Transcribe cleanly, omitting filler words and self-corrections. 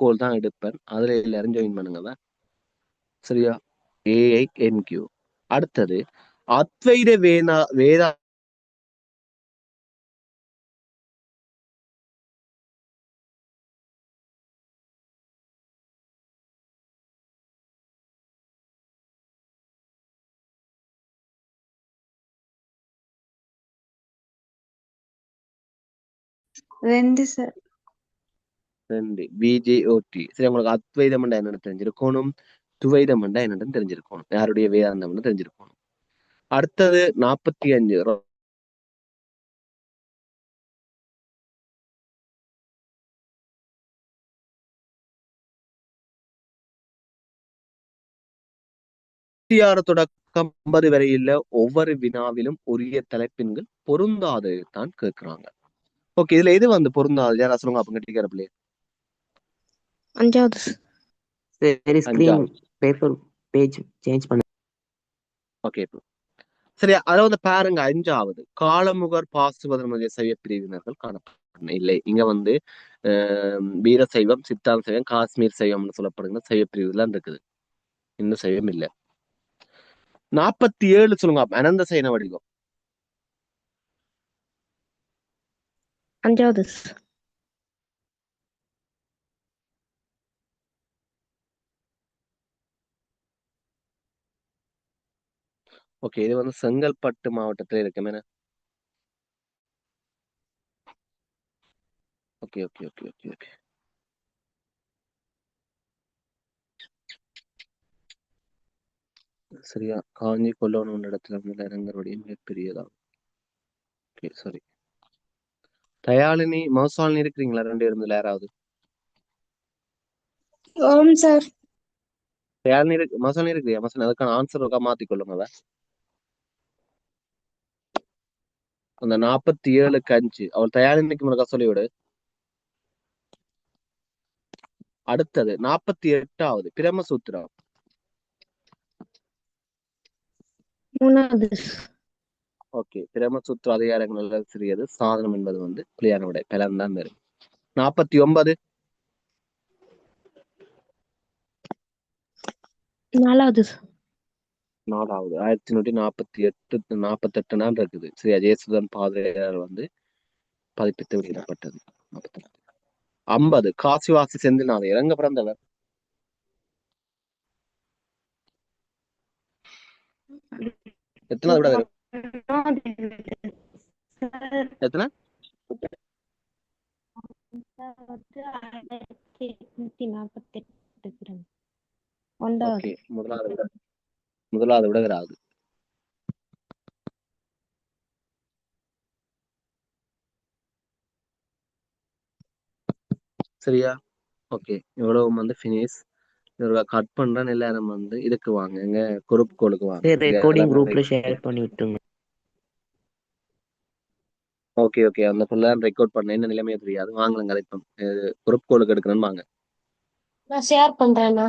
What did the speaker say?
கோல் தான் எடுப்பேன். அதுல எல்லாரும் ஜாயின் பண்ணுங்க. சரியா? AINQ. அடுத்தது அத்வைத வேதா 2 சார். 2 BJOT. சரி, உங்களுக்கு அத்வைதம் என்னன்னு தெரிஞ்சிருக்கணும், துவைதம் என்னன்னு தெரிஞ்சிருக்கணும், யாருடைய வேதாந்தம்னு தெரிஞ்சிருக்கணும். அடுத்தது 45 தொடக்கம் 50 வரையில ஒவ்வொரு வினாவிலும் உரிய தலைப்பின்கள் பொருந்தாது தான் கேட்கிறாங்க. ஓகே, இதுல எது வந்து பொருந்தாது? யாரா சொல்லுங்க அப்ப கட்டிக்கிறப்பலே. 5வது சரி, ஸ்கிரீன் பேப்பர் பேஜ் சேஞ்ச் பண்ணு. ஓகே, சரியா? அதுல வந்து பாருங்க, 5வது காலமுகர் பாசுபதர் முதலிய சைவ பிரிவினர்கள் காணப்படும். இல்லை, இங்க வந்து வீர சைவம், சித்தாந்த சைவம், காஷ்மீர் சைவம்னு சொல்லப்படுகிற சைவ பிரிவுல இருக்குது. இன்னும் சைவம் இல்லை. 47 சொல்லுங்க, அனந்த சைன வடிவம். 5வது. ஓகே, இது வந்து செங்கல்பட்டு மாவட்டத்துல இருக்கு. Okay okay okay okay okay சரியா? காஞ்சி கொல்லவன் இடத்துல வந்து இறங்கருடைய மிகப்பெரியதாகும். ஓகே, சரி. தயாளினி மௌசாலினி இருக்கிறீங்களா? 2 இருந்துல யாராவது? ஓம் சார். தயாளினி இருக்கு, மௌசாலினி இருக்கிறியா? மௌசாலினி, அதுக்கான ஆன்சர் இருக்கா மாத்திக்கொள்ளுங்க. அந்த 47க்கு 5 அவள் தயாளினிக்கு முருகா சொல்லிவிடு. அடுத்தது 48வது பிரம்மசூத்திரம். 3வது. ஓகே, பிரம்மசூத்திர அதிகாரங்கள் சிறியது, சாதனம் என்பது வந்து கிளியான விடை, பலன் தான் வரும். 49 4வது. 4வது 1148 நாள் இருக்குது. ஸ்ரீ அஜயசுதன் பாதிரியார் வந்து பதிப்பித்து வெளியிடப்பட்டது. 50 காசிவாசி செந்தில்நாதையர் எங்க பிறந்தவர்? எத்தனாவது விட வரும்? எத்தனை? 1848. ஓகே, முதலாவது விட வராது. சரியா? ஓகே, இவ்வளவு வந்து ஃபினிஷ். கட் பண்றேன். எல்லாரும் வந்து இதுக்கு வாங்க, எங்க குரூப் கோலுக்கு வாங்க. ரெக்கார்டிங் குரூப்ல ஷேர் பண்ணி விட்டுருங்க. ஓகே ஓகே, அந்த ஃபுல்லா ரெக்கார்ட் பண்ண என்ன நிலைமையே தெரியாது. வாங்கலங்க, இப்போ குரூப் கோலுக்கு எடுக்கணும்னு வாங்க. நான் ஷேர் பண்றேன்னா